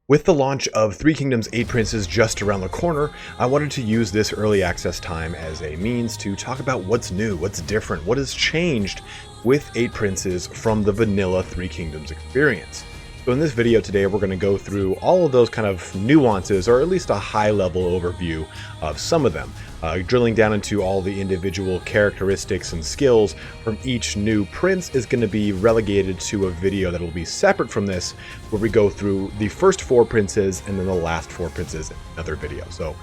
With the launch of Three Kingdoms 8 Princes just around the corner, I wanted to use this early access time as a means to talk about what's new, what's different, what has changed with 8 Princes from the vanilla Three Kingdoms experience. So in this video today, we're going to go through all of those kind of nuances, or at least a high-level overview of some of them, drilling down into all the individual characteristics and skills from each new prince is going to be relegated to a video that will be separate from this, where we go through the first 4 princes and then the last 4 princes in another video. So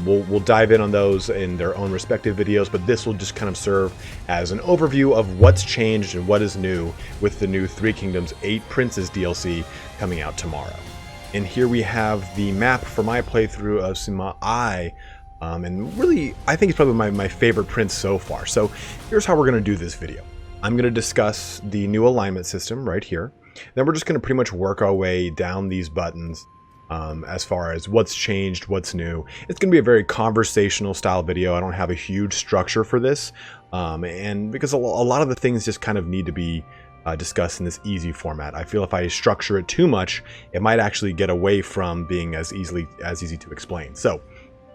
we'll dive in on those in their own respective videos, but this will just kind of serve as an overview of what's changed and what is new with the new Three Kingdoms 8 Princes DLC coming out tomorrow. And here we have the map for my playthrough of Sima Ai. And really, I think it's probably my favorite prince so far. So here's how we're going to do this video. I'm going to discuss the new alignment system right here. Then we're just going to pretty much work our way down these buttons as far as what's changed, what's new. It's going to be a very conversational style video. I don't have a huge structure for this. And because a lot of the things just kind of need to be discussed in this easy format. I feel if I structure it too much, it might actually get away from being as easy to explain. So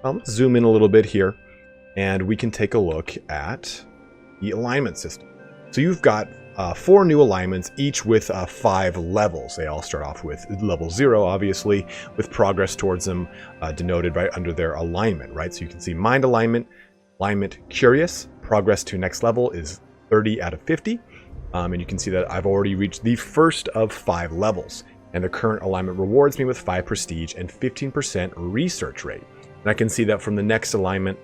let's zoom in a little bit here, and we can take a look at the alignment system. So you've got 4 new alignments, each with 5 levels. They all start off with level 0, obviously, with progress towards them denoted right under their alignment, right? So you can see mind alignment, alignment curious, progress to next level is 30 out of 50. And you can see that I've already reached the first of 5 levels, and the current alignment rewards me with 5 prestige and 15% research rate. And I can see that from the next alignment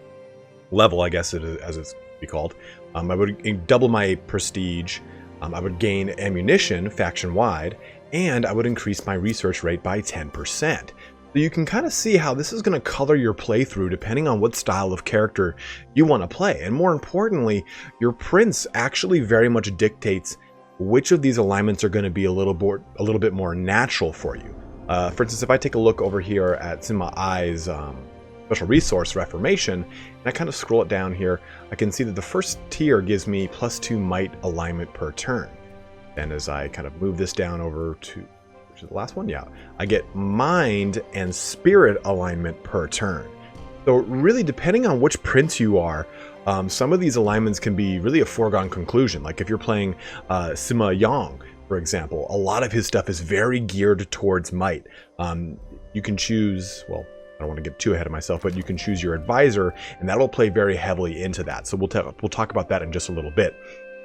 level, I guess as it's be called, I would double my prestige, I would gain ammunition faction-wide, and I would increase my research rate by 10%. So you can kind of see how this is going to color your playthrough depending on what style of character you want to play. And more importantly, your prince actually very much dictates which of these alignments are going to be a little bit more natural for you. For instance, if I take a look over here at Sima Ai's special resource Reformation, and I kind of scroll it down here, I can see that the first tier gives me +2 might alignment per turn. And as I kind of move this down over to, which is the last one, yeah, I get mind and spirit alignment per turn. So really, depending on which prince you are, some of these alignments can be really a foregone conclusion. Like if you're playing Sima Yang, for example, a lot of his stuff is very geared towards might. You can choose, well, I don't want to get too ahead of myself, but you can choose your advisor, and that'll play very heavily into that. So we'll talk about that in just a little bit.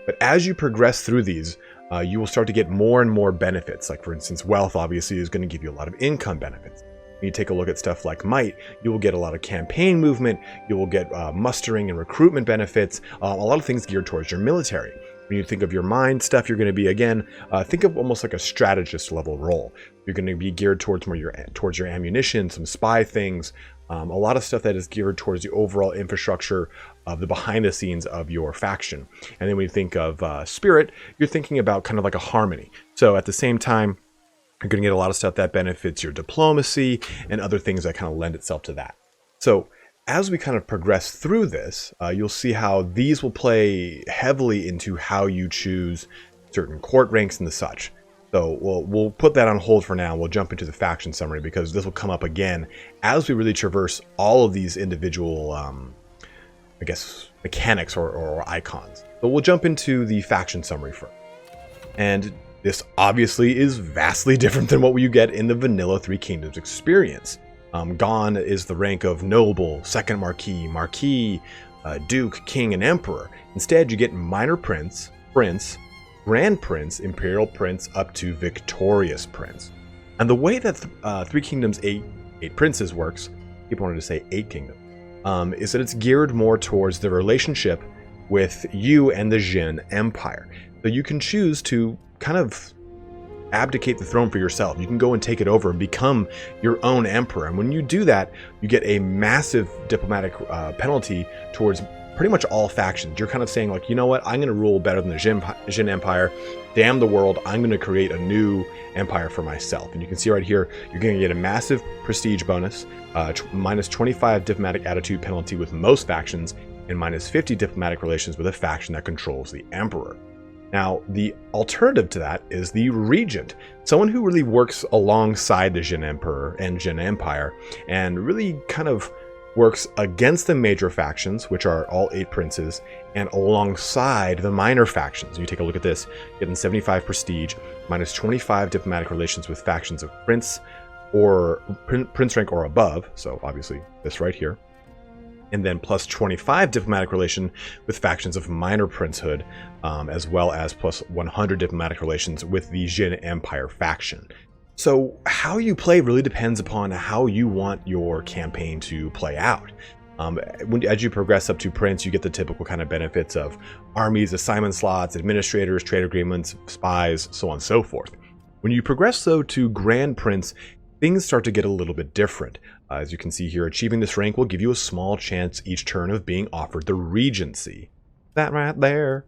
But as you progress through these, you will start to get more and more benefits. Like for instance, wealth obviously is going to give you a lot of income benefits. When you take a look at stuff like might, you will get a lot of campaign movement, you will get mustering and recruitment benefits, a lot of things geared towards your military. When you think of your mind stuff, you're going to be, again, think of almost like a strategist level role. You're going to be geared towards towards your ammunition, some spy things, a lot of stuff that is geared towards the overall infrastructure of the behind the scenes of your faction. And then when you think of spirit, you're thinking about kind of like a harmony. So at the same time, you're going to get a lot of stuff that benefits your diplomacy and other things that kind of lend itself to that. So as we kind of progress through this, you'll see how these will play heavily into how you choose certain court ranks and the such. So we'll put that on hold for now. We'll jump into the faction summary because this will come up again as we really traverse all of these individual, I guess, mechanics or icons. But we'll jump into the faction summary first. And this obviously is vastly different than what you get in the vanilla Three Kingdoms experience. Gone is the rank of noble, second marquis, duke, king, and emperor. Instead, you get minor prince, grand prince, imperial prince, up to victorious prince. And the way that Three Kingdoms 8 Princes works, people wanted to say 8 Kingdoms, is that it's geared more towards the relationship with you and the Jin Empire. So you can choose to kind of abdicate the throne for yourself. You can go and take it over and become your own emperor. And when you do that, you get a massive diplomatic penalty towards pretty much all factions. You're kind of saying like, you know what, I'm going to rule better than the Jin Empire. Damn the world, I'm going to create a new empire for myself. And you can see right here, you're going to get a massive prestige bonus, minus 25 diplomatic attitude penalty with most factions, and minus 50 diplomatic relations with a faction that controls the emperor. Now, the alternative to that is the regent, someone who really works alongside the Jin Emperor and Jin Empire, and really kind of works against the major factions, which are all 8 princes, and alongside the minor factions. You take a look at this, getting 75 prestige, minus 25 diplomatic relations with factions of prince or prince rank or above, so obviously this right here, and then plus 25 diplomatic relation with factions of minor princehood, as well as plus 100 diplomatic relations with the Jin Empire faction. So how you play really depends upon how you want your campaign to play out. As you progress up to Prince, you get the typical kind of benefits of armies, assignment slots, administrators, trade agreements, spies, so on and so forth. When you progress though to Grand Prince, things start to get a little bit different. As you can see here, achieving this rank will give you a small chance each turn of being offered the Regency. That right there.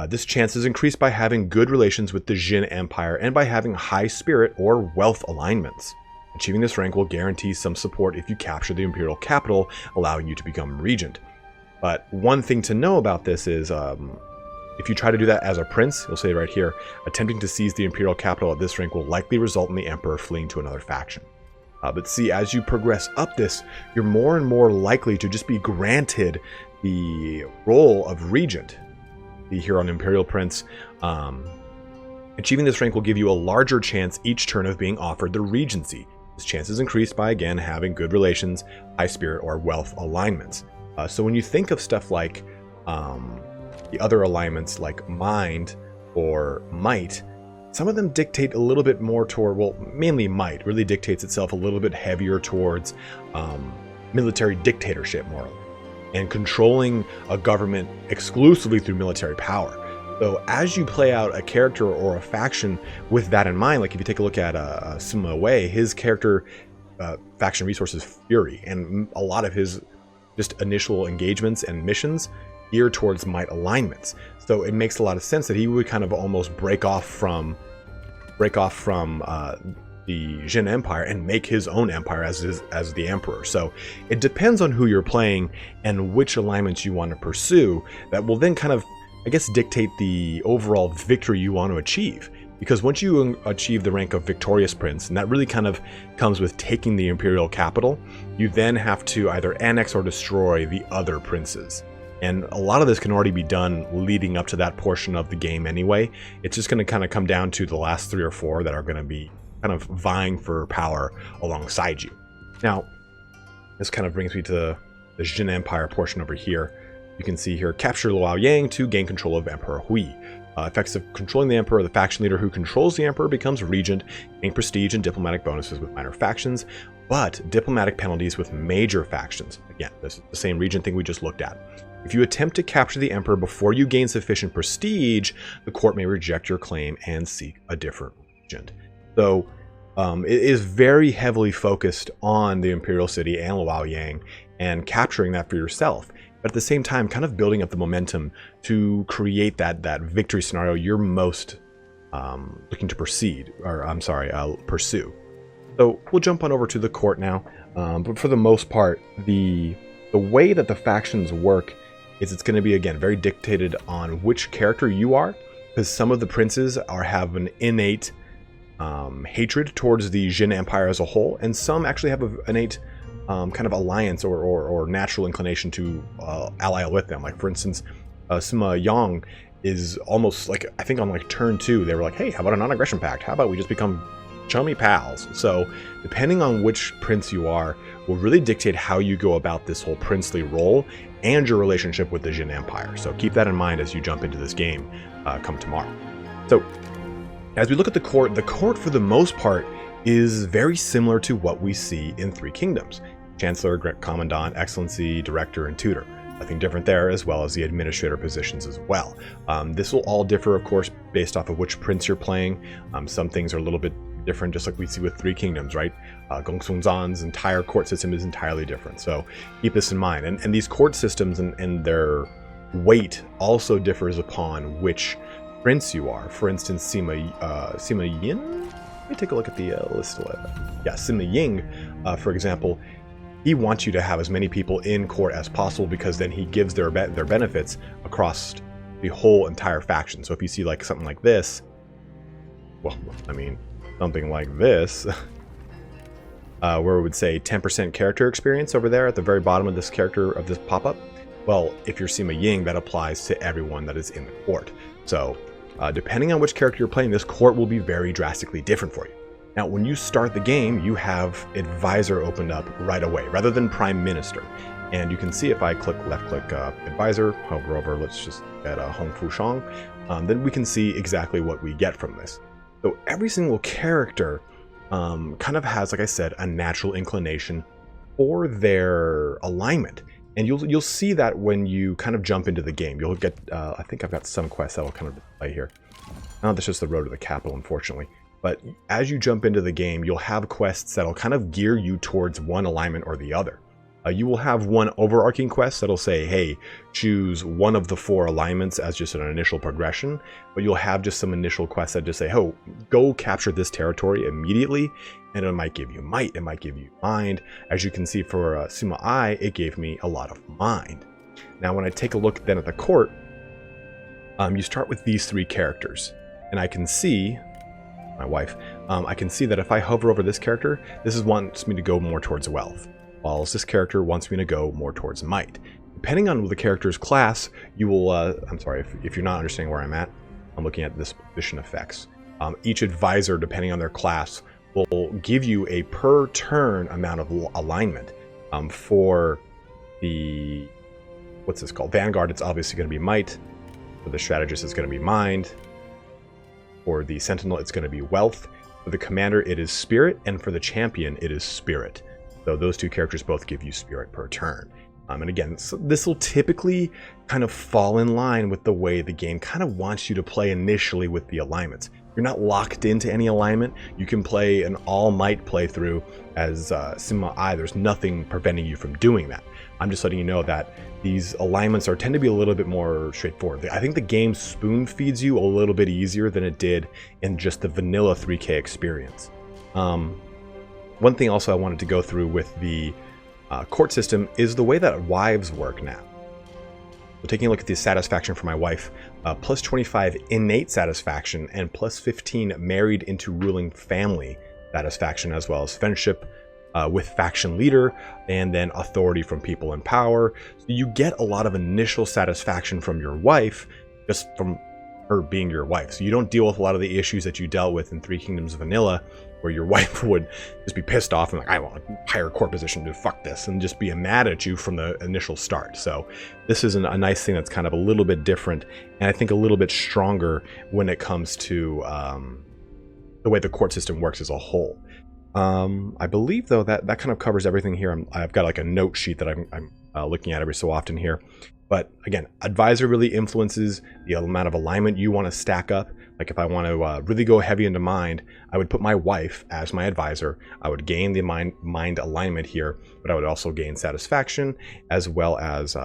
This chance is increased by having good relations with the Jin Empire and by having high spirit or wealth alignments. Achieving this rank will guarantee some support if you capture the imperial capital, allowing you to become regent. But one thing to know about this is, if you try to do that as a prince, you'll say right here, attempting to seize the imperial capital at this rank will likely result in the emperor fleeing to another faction. But see, as you progress up this, you're more and more likely to just be granted the role of regent. Here on Imperial Prince, achieving this rank will give you a larger chance each turn of being offered the Regency. This chance is increased by, again, having good relations, high spirit, or wealth alignments. So when you think of stuff like the other alignments like Mind or Might, some of them dictate a little bit more toward, well, mainly Might really dictates itself a little bit heavier towards military dictatorship, more and controlling a government exclusively through military power. So as you play out a character or a faction with that in mind, like if you take a look at Sima Wei, his character faction resource is Fury, and a lot of his just initial engagements and missions geared towards Might alignments. So it makes a lot of sense that he would kind of almost break off from the Jin Empire and make his own empire as the emperor. So it depends on who you're playing and which alignments you want to pursue that will then kind of, I guess, dictate the overall victory you want to achieve. Because once you achieve the rank of Victorious Prince, and that really kind of comes with taking the imperial capital, you then have to either annex or destroy the other princes. And a lot of this can already be done leading up to that portion of the game anyway. It's just going to kind of come down to the last 3 or 4 that are going to be kind of vying for power alongside you. Now, this kind of brings me to the Jin Empire portion over here. You can see here, capture Luoyang to gain control of Emperor Hui. Effects of controlling the emperor, the faction leader who controls the emperor becomes regent, gaining prestige and diplomatic bonuses with minor factions, but diplomatic penalties with major factions. Again, this is the same regent thing we just looked at. If you attempt to capture the emperor before you gain sufficient prestige, the court may reject your claim and seek a different regent. So it is very heavily focused on the Imperial City and Luoyang and capturing that for yourself. But at the same time, kind of building up the momentum to create that victory scenario you're most looking to pursue. So we'll jump on over to the court now. But for the most part, the way that the factions work is it's going to be, again, very dictated on which character you are, because some of the princes have an innate hatred towards the Jin Empire as a whole, and some actually have an innate kind of alliance or natural inclination to ally with them. Like, for instance, Sima Yang is almost like, I think on like turn 2, they were like, hey, how about a non-aggression pact? How about we just become chummy pals? So depending on which prince you are will really dictate how you go about this whole princely role and your relationship with the Jin Empire. So keep that in mind as you jump into this game come tomorrow. So as we look at the court for the most part is very similar to what we see in Three Kingdoms. Chancellor, Commandant, Excellency, Director, and Tutor. Nothing different there, as well as the administrator positions as well. This will all differ, of course, based off of which prince you're playing. Some things are a little bit different, just like we see with Three Kingdoms, right? Gongsun Zan's entire court system is entirely different, so keep this in mind. And these court systems and their weight also differs upon which prince you are. For instance, Sima Yin? Let me take a look at the list. Yeah, Sima Ying, for example, he wants you to have as many people in court as possible because then he gives their benefits across the whole entire faction. So if you see like something like this, well, I mean, something like this, where it would say 10% character experience over there at the very bottom of this character of this pop-up. Well, if you're Sima Ying, that applies to everyone that is in the court. So depending on which character you're playing, this court will be very drastically different for you. Now, when you start the game, you have Advisor opened up right away, rather than Prime Minister. And you can see if I click left-click Advisor, hover over, let's just get Hong Fu Shang, then we can see exactly what we get from this. So every single character kind of has, like I said, a natural inclination for their alignment. And you'll see that when you kind of jump into the game. You'll get, I think I've got some quests that'll kind of display here. Now that's just the road to the capital, unfortunately. But as you jump into the game, you'll have quests that'll kind of gear you towards one alignment or the other. You will have one overarching quest that'll say, hey, choose one of the 4 alignments as just an initial progression. But you'll have just some initial quests that just say, oh, go capture this territory immediately. And it might give you might, it might give you mind. As you can see for Sima Ai, it gave me a lot of mind. Now, when I take a look then at the court, you start with these 3 characters. And I can see, my wife, I can see that if I hover over this character, this is wants me to go more towards wealth, whilst this character wants me to go more towards might. Depending on the character's class, you will, I'm sorry, if you're not understanding where I'm at, I'm looking at this position effects. Each advisor, depending on their class, will give you a per turn amount of alignment. For the, what's this called? Vanguard, it's obviously going to be might. For the strategist, it's going to be mind. For the sentinel, it's going to be wealth. For the commander, it is spirit. And for the champion, it is spirit. So those 2 characters both give you spirit per turn. And again, so this will typically kind of fall in line with the way the game kind of wants you to play initially with the alignments. You're not locked into any alignment. You can play an all-might playthrough as Sima Ai. There's nothing preventing you from doing that. I'm just letting you know that these alignments tend to be a little bit more straightforward. I think the game spoon feeds you a little bit easier than it did in just the vanilla 3K experience. One thing also I wanted to go through with the court system is the way that wives work now. So taking a look at the satisfaction for my wife, plus 25 innate satisfaction and plus 15 married into ruling family satisfaction, as well as friendship with faction leader, and then authority from people in power. So you get a lot of initial satisfaction from your wife just from her being your wife. So you don't deal with a lot of the issues that you dealt with in 3 Kingdoms Vanilla, where your wife would just be pissed off and like, I want a higher court position to fuck this, and just be mad at you from the initial start. So this is a nice thing that's kind of a little bit different, and I think a little bit stronger when it comes to the way the court system works as a whole. I believe though that kind of covers everything here. I've got like a note sheet that I'm looking at every so often here. But again, advisor really influences the amount of alignment you want to stack up. Like if I want to really go heavy into mind, I would put my wife as my advisor. I would gain the mind alignment here, but I would also gain satisfaction as well as here,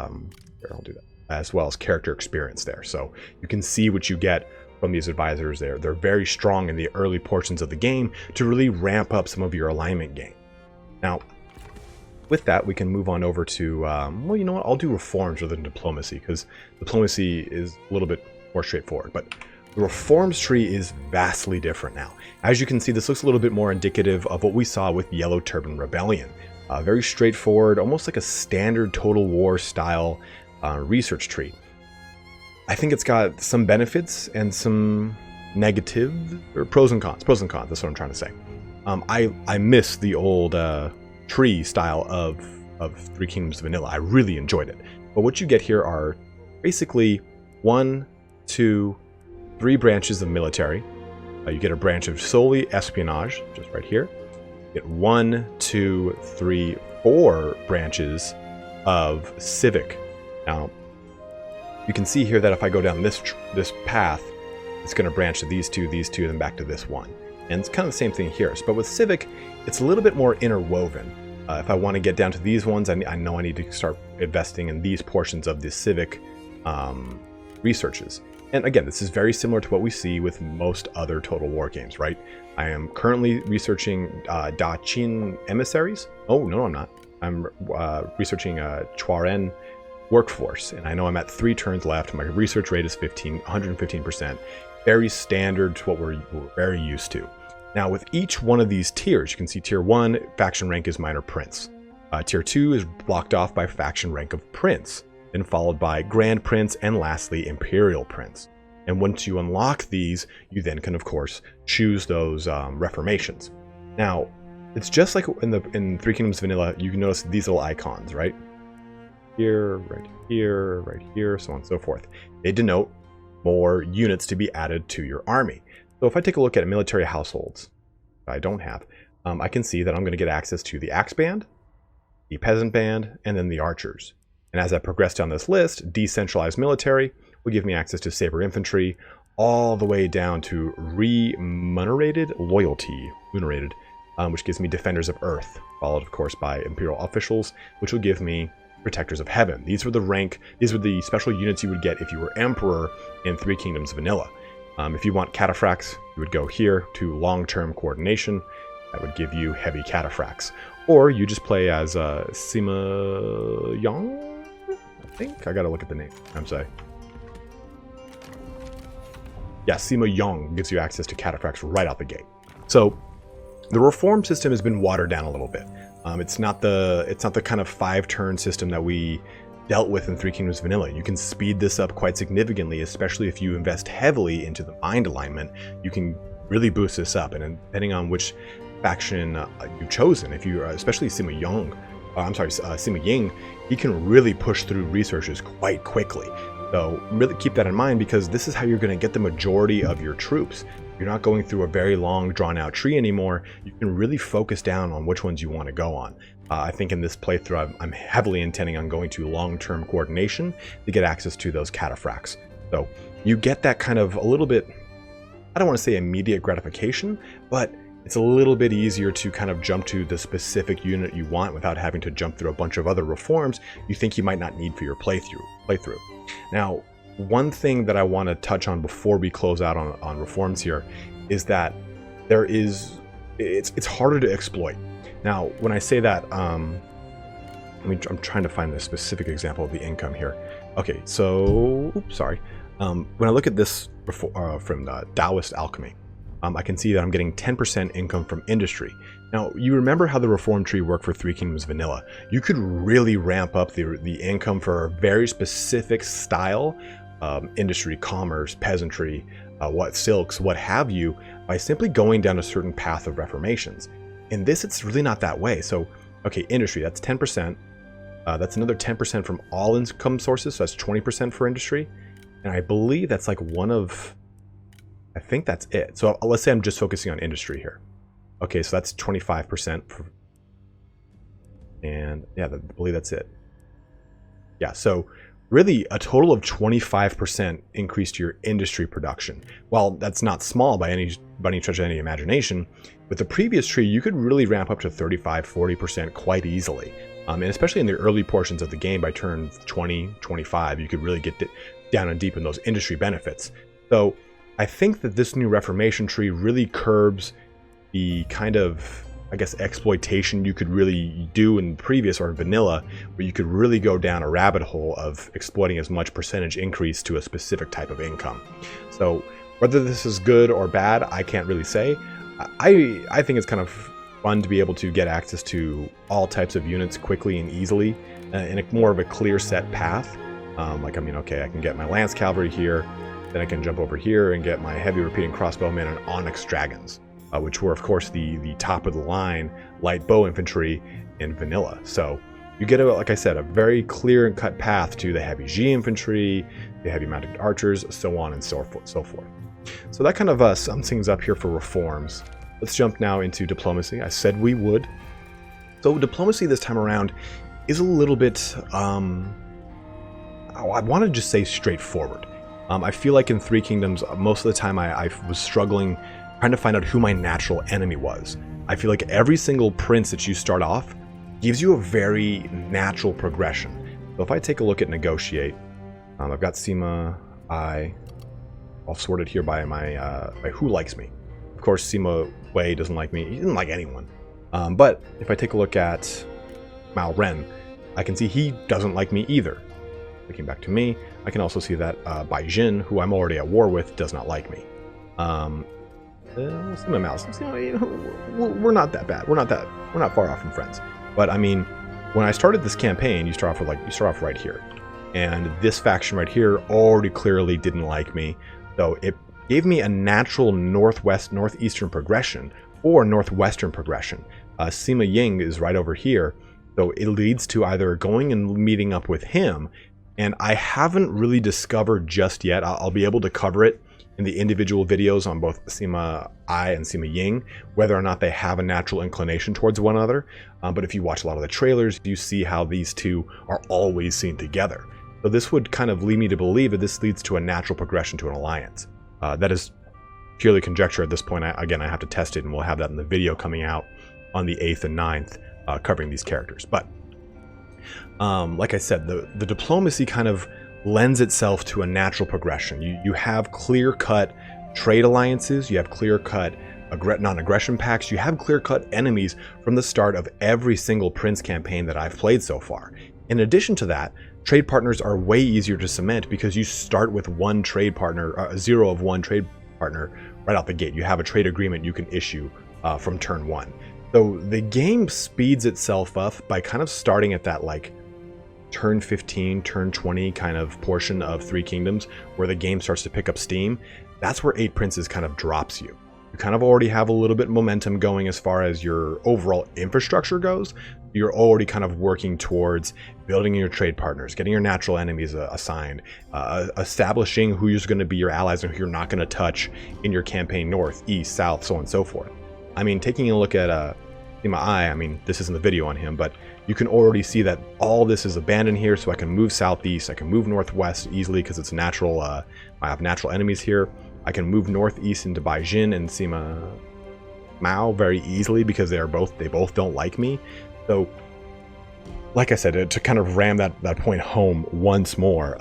I'll do that, as well as character experience there. So you can see what you get from these advisors there. They're very strong in the early portions of the game to really ramp up some of your alignment gain. Now, with that, we can move on over to, well, you know what? I'll do reforms rather than diplomacy, because diplomacy is a little bit more straightforward. But the reforms tree is vastly different now. As you can see, this looks a little bit more indicative of what we saw with Yellow Turban Rebellion. Very straightforward, almost like a standard Total War style research tree. I think it's got some benefits and some negatives, or pros and cons. Pros and cons, that's what I'm trying to say. I miss the old tree style of 3 Kingdoms Vanilla. I really enjoyed it. But what you get here are basically 1, 2, 3 branches of military. You get a branch of solely espionage, just right here. You get 1, 2, 3, 4 branches of civic. Now, you can see here that if I go down this path, it's going to branch to these two, and then back to this one. And it's kind of the same thing here. But with civic, it's a little bit more interwoven. If I want to get down to these ones, I know I need to start investing in these portions of the civic researches. And again, this is very similar to what we see with most other Total War games, right? I am currently researching Da Qin emissaries. Oh, no, I'm not. I'm researching Chuaren workforce. And I know I'm at 3 turns left. My research rate is 115%. Very standard to what we're very used to. Now, with each one of these tiers, you can see tier 1, faction rank is minor prince. Tier 2 is blocked off by faction rank of prince, then followed by grand prince, and lastly, imperial prince. And once you unlock these, you then can, of course, choose those reformations. Now, it's just like in Three Kingdoms Vanilla, you can notice these little icons, right? Here, right here, so on and so forth. They denote more units to be added to your army. So if I take a look at military households, I don't have, I can see that I'm going to get access to the Axe Band, the Peasant Band, and then the Archers. And as I progress down this list, decentralized military will give me access to Saber Infantry, all the way down to remunerated loyalty, which gives me Defenders of Earth, followed of course by Imperial Officials, which will give me Protectors of Heaven. These were the special units you would get if you were Emperor in Three Kingdoms Vanilla. If you want cataphracts, you would go here to long-term coordination. That would give you heavy cataphracts. Or you just play as Sima Yang, I think. I gotta look at the name. I'm sorry. Yeah, Sima Yang gives you access to cataphracts right out the gate. So the reform system has been watered down a little bit. It's not the kind of 5-turn system that we dealt with in Three Kingdoms Vanilla. You can speed this up quite significantly, especially if you invest heavily into the mind alignment. You can really boost this up, and depending on which faction you've chosen, if you especially Sima Ying, he can really push through researches quite quickly. So really keep that in mind, because this is how you're going to get the majority of your troops. You're not going through a very long, drawn-out tree anymore. You can really focus down on which ones you want to go on. I think in this playthrough, I'm heavily intending on going to long-term coordination to get access to those cataphracts. So you get that kind of a little bit, I don't want to say immediate gratification, but it's a little bit easier to kind of jump to the specific unit you want without having to jump through a bunch of other reforms you think you might not need for your playthrough. Now, one thing that I want to touch on before we close out on reforms here is that it's harder to exploit. Now, when I say that, I'm trying to find a specific example of the income here. Okay, so, when I look at this from the Taoist Alchemy, I can see that I'm getting 10% income from industry. Now, you remember how the reform tree worked for Three Kingdoms Vanilla. You could really ramp up the income for a very specific style, industry, commerce, peasantry, silks, what have you, by simply going down a certain path of reformations. In this, it's really not that way. So, okay, industry, that's 10%. That's another 10% from all income sources, so that's 20% for industry. And I believe that's like I think that's it. So let's say I'm just focusing on industry here. Okay, so that's 25%. And yeah, I believe that's it. Yeah, so really a total of 25% increase to your industry production. While that's not small by any stretch of any imagination, with the previous tree, you could really ramp up to 35-40% quite easily. And especially in the early portions of the game, by turn 20, 25, you could really get down and deep in those industry benefits. So I think that this new Reformation tree really curbs the kind of, I guess, exploitation you could really do in previous or in vanilla, where you could really go down a rabbit hole of exploiting as much percentage increase to a specific type of income. So whether this is good or bad, I can't really say. I think it's kind of fun to be able to get access to all types of units quickly and easily in a more of a clear set path. Okay, I can get my Lance Cavalry here, then I can jump over here and get my heavy repeating crossbowmen and Onyx Dragons, which were of course the top of the line light bow infantry in vanilla. So you get, like I said, a very clear and cut path to the heavy G infantry, the heavy mounted archers, so on and so forth. So that kind of sums things up here for reforms. Let's jump now into diplomacy. I said we would. So diplomacy this time around is a little bit, I want to just say straightforward. I feel like in Three Kingdoms, most of the time I was struggling trying to find out who my natural enemy was. I feel like every single prince that you start off gives you a very natural progression. So if I take a look at negotiate, I've got Sima all sorted here by by who likes me. Of course, Sima Wei doesn't like me. He doesn't like anyone. But if I take a look at Mao Ren, I can see he doesn't like me either. Looking back to me, I can also see that Baijin, who I'm already at war with, does not like me. Sima Mouse, we're not that bad. We're not far off from friends. But I mean, when I started this campaign, you start off right here, and this faction right here already clearly didn't like me, so it gave me a natural northeastern progression or northwestern progression. Sima Ying is right over here, so it leads to either going and meeting up with him, and I haven't really discovered just yet. I'll be able to cover it in the individual videos on both Sima I and Sima Ying, whether or not they have a natural inclination towards one another. But if you watch a lot of the trailers, you see how these two are always seen together. So this would kind of lead me to believe that this leads to a natural progression to an alliance. That is purely conjecture at this point. Again, I have to test it, and we'll have that in the video coming out on the 8th and 9th, covering these characters. But like I said, the diplomacy kind of lends itself to a natural progression. You have clear-cut trade alliances, you have clear-cut non-aggression pacts, you have clear-cut enemies from the start of every single Prince campaign that I've played so far. In addition to that, trade partners are way easier to cement because you start with one trade partner, 0 of 1 trade partner right out the gate. You have a trade agreement you can issue from turn 1. So the game speeds itself up by kind of starting at that like turn 15, turn 20 kind of portion of Three Kingdoms where the game starts to pick up steam. That's where 8 Princes kind of drops you. You kind of already have a little bit of momentum going as far as your overall infrastructure goes. You're already kind of working towards building your trade partners, getting your natural enemies assigned, establishing who's going to be your allies and who you're not going to touch in your campaign north, east, south, so on and so forth. I mean, taking a look at Sima I mean, this isn't the video on him, but you can already see that all this is abandoned here, so I can move southeast, I can move northwest easily because it's natural. I have natural enemies here. I can move northeast into Baijin and Sima Mao very easily because they both don't like me. So, like I said, to kind of ram that point home once more,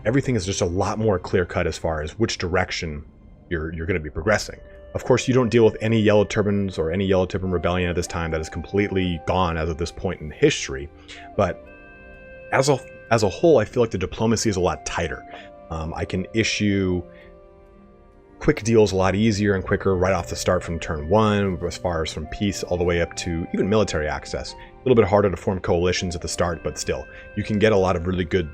everything is just a lot more clear-cut as far as which direction you're going to be progressing. Of course, you don't deal with any Yellow Turbans or any Yellow Turban rebellion at this time. That is completely gone as of this point in history. But as a whole, I feel like the diplomacy is a lot tighter. I can issue quick deals a lot easier and quicker right off the start from turn 1, as far as from peace all the way up to even military access. A little bit harder to form coalitions at the start, but still, you can get a lot of really good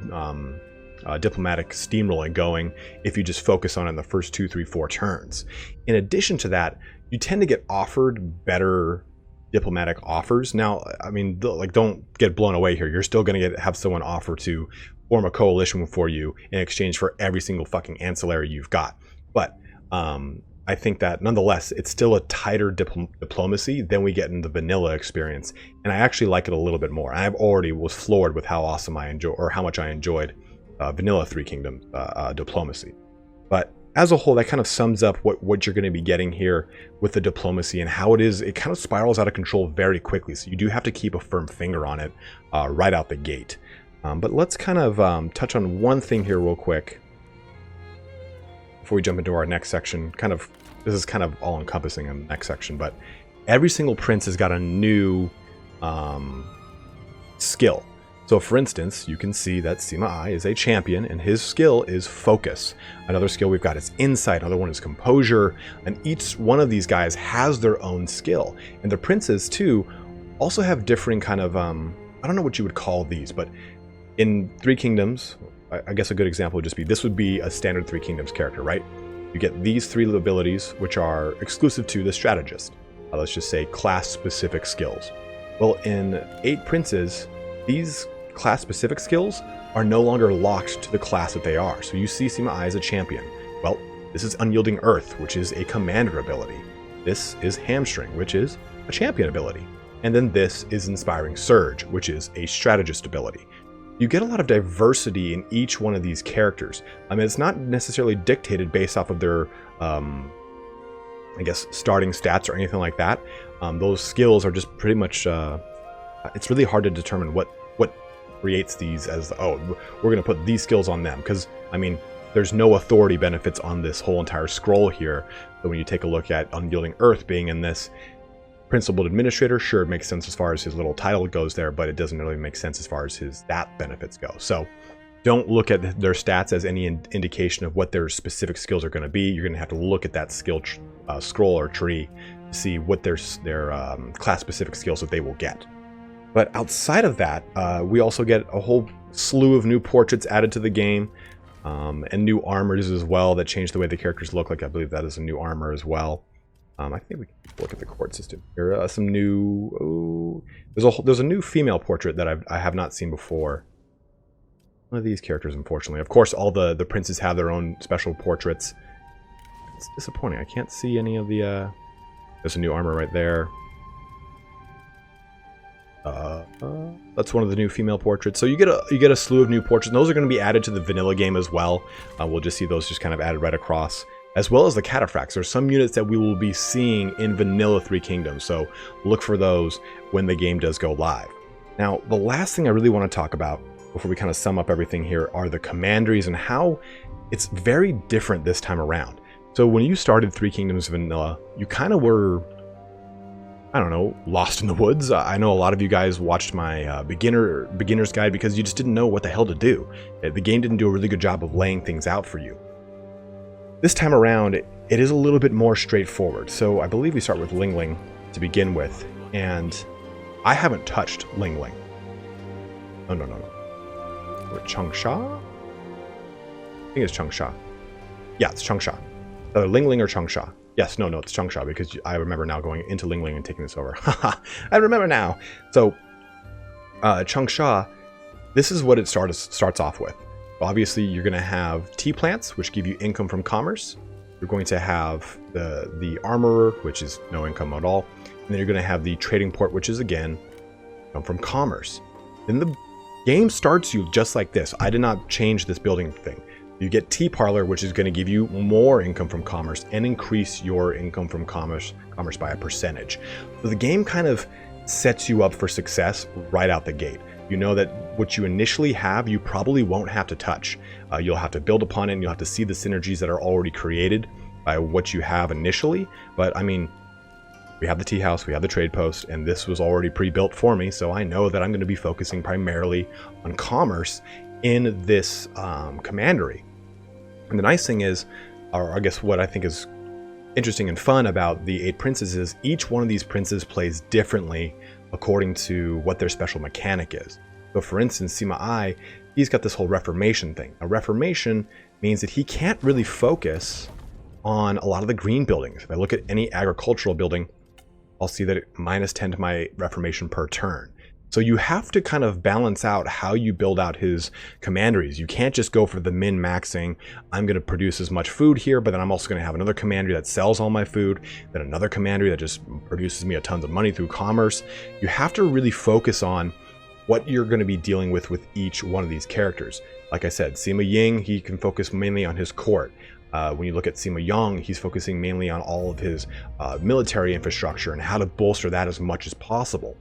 diplomatic steamrolling going if you just focus on it in the first 2, 3, 4 turns. In addition to that, you tend to get offered better diplomatic offers. Now, I mean, like, don't get blown away here. You're still going to have someone offer to form a coalition for you in exchange for every single fucking ancillary you've got. But I think that nonetheless, it's still a tighter diplomacy than we get in the vanilla experience, and I actually like it a little bit more. I've already was floored with how awesome I enjoy, or how much I enjoyed vanilla Three Kingdoms diplomacy. But as a whole, that kind of sums up what you're going to be getting here with the diplomacy and how it kind of spirals out of control very quickly. So you do have to keep a firm finger on it right out the gate. But let's kind of touch on one thing here real quick before we jump into our next section. This is kind of all encompassing in the next section, but every single prince has got a new skill. So for instance, you can see that Sima I is a champion and his skill is focus. Another skill we've got is insight, another one is composure, and each one of these guys has their own skill. And the princes too also have differing kind of, I don't know what you would call these, but in Three Kingdoms, I guess a good example would just be, this would be a standard Three Kingdoms character, right? You get these 3 abilities, which are exclusive to the strategist. Let's just say class-specific skills. Well, in 8 Princes, these class-specific skills are no longer locked to the class that they are. So you see Sima I as a champion. Well, this is Unyielding Earth, which is a commander ability. This is Hamstring, which is a champion ability. And then this is Inspiring Surge, which is a strategist ability. You get a lot of diversity in each one of these characters. I mean, it's not necessarily dictated based off of their, I guess, starting stats or anything like that. Those skills are just pretty much, it's really hard to determine what creates these as, oh, we're going to put these skills on them. Because, I mean, there's no authority benefits on this whole entire scroll here. So when you take a look at Unyielding Earth being in this, Principled Administrator, sure, it makes sense as far as his little title goes there, but it doesn't really make sense as far as his stat benefits go. So don't look at their stats as any indication of what their specific skills are going to be. You're going to have to look at that skill scroll or tree to see what their class-specific skills that they will get. But outside of that, we also get a whole slew of new portraits added to the game, and new armors as well that change the way the characters look. Like I believe that is a new armor as well. I think we can look at the court system here. Some new. There's a new female portrait that I have not seen before. One of these characters, unfortunately. Of course, all the princes have their own special portraits. It's disappointing. I can't see any of the. There's a new armor right there. That's one of the new female portraits. So you get a slew of new portraits. And those are going to be added to the vanilla game as well. We'll just see those just kind of added right across, as well as the cataphracts. There's some units that we will be seeing in vanilla Three Kingdoms. So look for those when the game does go live. Now, the last thing I really want to talk about before we kind of sum up everything here are the Commanderies and how it's very different this time around. So when you started Three Kingdoms vanilla, you kind of were, I don't know, lost in the woods. I know a lot of you guys watched my beginner's guide because you just didn't know what the hell to do. The game didn't do a really good job of laying things out for you. This time around, it is a little bit more straightforward. So I believe we start with Ling Ling to begin with, and I haven't touched Ling Ling. No. Or Changsha? I think it's Changsha. Yeah, it's Changsha. Either Ling Ling or Changsha. Yes, no, it's Changsha, because I remember now going into Ling Ling and taking this over. Haha, I remember now. So, Changsha, this is what it starts off with. Obviously, you're going to have tea plants, which give you income from commerce. You're going to have the armorer, which is no income at all. And then you're going to have the trading port, which is, again, come from commerce. Then the game starts you just like this. I did not change this building thing. You get Tea Parlor, which is going to give you more income from commerce and increase your income from commerce by a percentage. So the game kind of sets you up for success right out the gate. You know that what you initially have, you probably won't have to touch. You'll have to build upon it, and you'll have to see the synergies that are already created by what you have initially. But I mean, we have the tea house, we have the trade post, and this was already pre-built for me, so I know that I'm going to be focusing primarily on commerce in this commandery. And the nice thing is, or I guess what I think is interesting and fun about the 8 princes is each one of these princes plays differently according to what their special mechanic is. So for instance, Sima Ai, he's got this whole Reformation thing. A Reformation means that he can't really focus on a lot of the green buildings. If I look at any agricultural building, I'll see that it -10 to my Reformation per turn. So you have to kind of balance out how you build out his commanderies. You can't just go for the min-maxing, I'm going to produce as much food here, but then I'm also going to have another commandery that sells all my food, then another commandery that just produces me a tons of money through commerce. You have to really focus on what you're going to be dealing with each one of these characters. Like I said, Sima Ying, he can focus mainly on his court. When you look at Sima Yong, he's focusing mainly on all of his military infrastructure and how to bolster that as much as possible.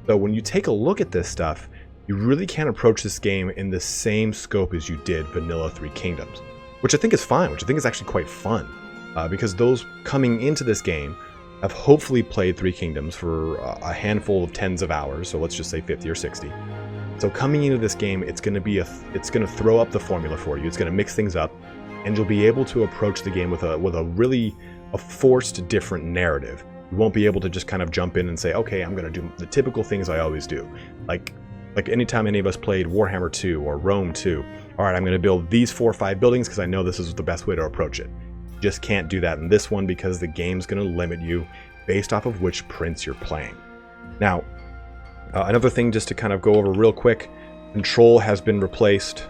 So when you take a look at this stuff, you really can't approach this game in the same scope as you did Vanilla Three Kingdoms, which I think is fine, which I think is actually quite fun, because those coming into this game have hopefully played Three Kingdoms for a handful of tens of hours, so let's just say 50 or 60. So coming into this game, it's going to throw up the formula for you. It's going to mix things up, and you'll be able to approach the game with a really forced different narrative. You won't be able to just kind of jump in and say, okay, I'm going to do the typical things I always do. Like anytime any of us played Warhammer 2 or Rome 2, all right, I'm going to build these 4 or 5 buildings because I know this is the best way to approach it. You just can't do that in this one because the game's going to limit you based off of which prince you're playing. Now, another thing just to kind of go over real quick, control has been replaced.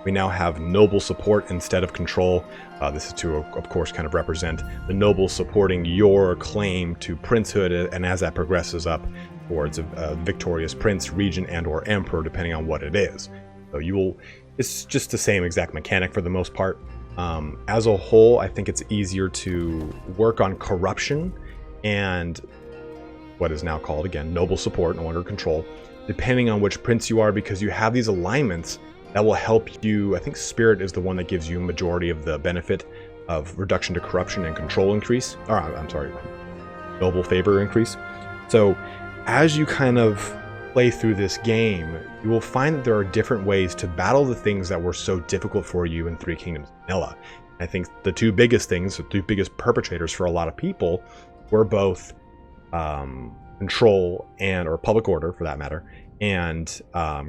We now have noble support instead of control. This is to, of course, kind of represent the nobles supporting your claim to princehood, and as that progresses up towards a victorious prince, regent, and or emperor, depending on what it is. So it's just the same exact mechanic for the most part. As a whole, I think it's easier to work on corruption and what is now called, again, noble support, no longer control, depending on which prince you are, because you have these alignments that will help you. I think Spirit is the one that gives you a majority of the benefit of reduction to corruption and control increase. Or I'm sorry, noble favor increase. So as you kind of play through this game, you will find that there are different ways to battle the things that were so difficult for you in Three Kingdoms Vanilla. I think the two biggest things, the two biggest perpetrators for a lot of people, were both control or public order, for that matter, and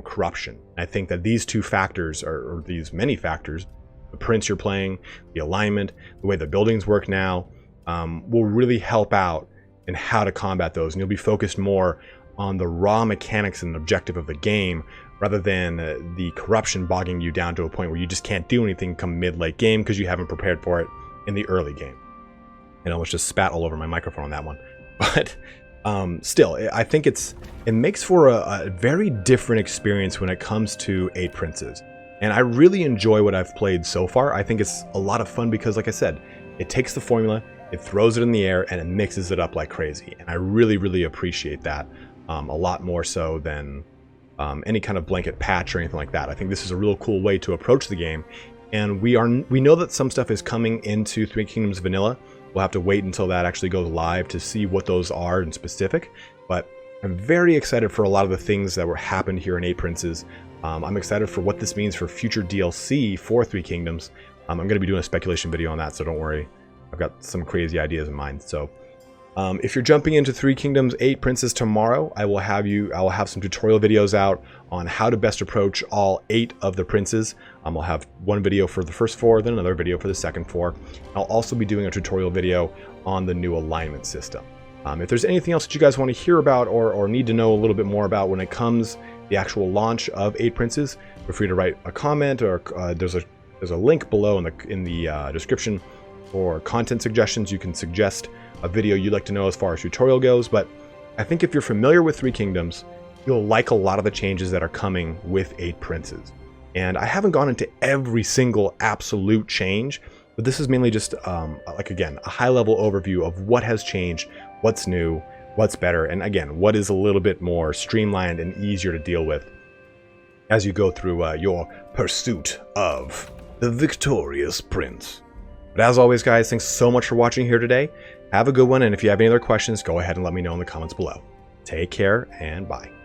corruption. I think that these two factors, or these many factors, the prince you're playing, the alignment, the way the buildings work now, will really help out in how to combat those. And you'll be focused more on the raw mechanics and objective of the game, rather than the corruption bogging you down to a point where you just can't do anything come mid-late game because you haven't prepared for it in the early game. And I almost just spat all over my microphone on that one. But still, I think it makes for a very different experience when it comes to 8 Princes. And I really enjoy what I've played so far. I think it's a lot of fun because, like I said, it takes the formula, it throws it in the air, and it mixes it up like crazy. And I really, really appreciate that a lot more so than any kind of blanket patch or anything like that. I think this is a real cool way to approach the game. And we know that some stuff is coming into Three Kingdoms Vanilla. We'll have to wait until that actually goes live to see what those are in specific. But I'm very excited for a lot of the things that were happened here in 8 Princes. I'm excited for what this means for future DLC for Three Kingdoms. I'm going to be doing a speculation video on that, so don't worry. I've got some crazy ideas in mind. So if you're jumping into Three Kingdoms 8 Princes tomorrow, I will have some tutorial videos out on how to best approach all 8 of the princes. I'll have one video for the first 4, then another video for the second 4. I'll also be doing a tutorial video on the new alignment system. If there's anything else that you guys want to hear about or need to know a little bit more about when it comes the actual launch of 8 Princes, feel free to write a comment, or there's a link below in the description for content suggestions. You can suggest a video you'd like to know as far as tutorial goes. But I think if you're familiar with Three Kingdoms, you'll like a lot of the changes that are coming with 8 Princes. And I haven't gone into every single absolute change, but this is mainly just like, again, a high-level overview of what has changed, what's new, what's better, and again, what is a little bit more streamlined and easier to deal with as you go through your pursuit of the victorious prince. But as always, guys, thanks so much for watching here today. Have a good one, and if you have any other questions, go ahead and let me know in the comments below. Take care, and bye.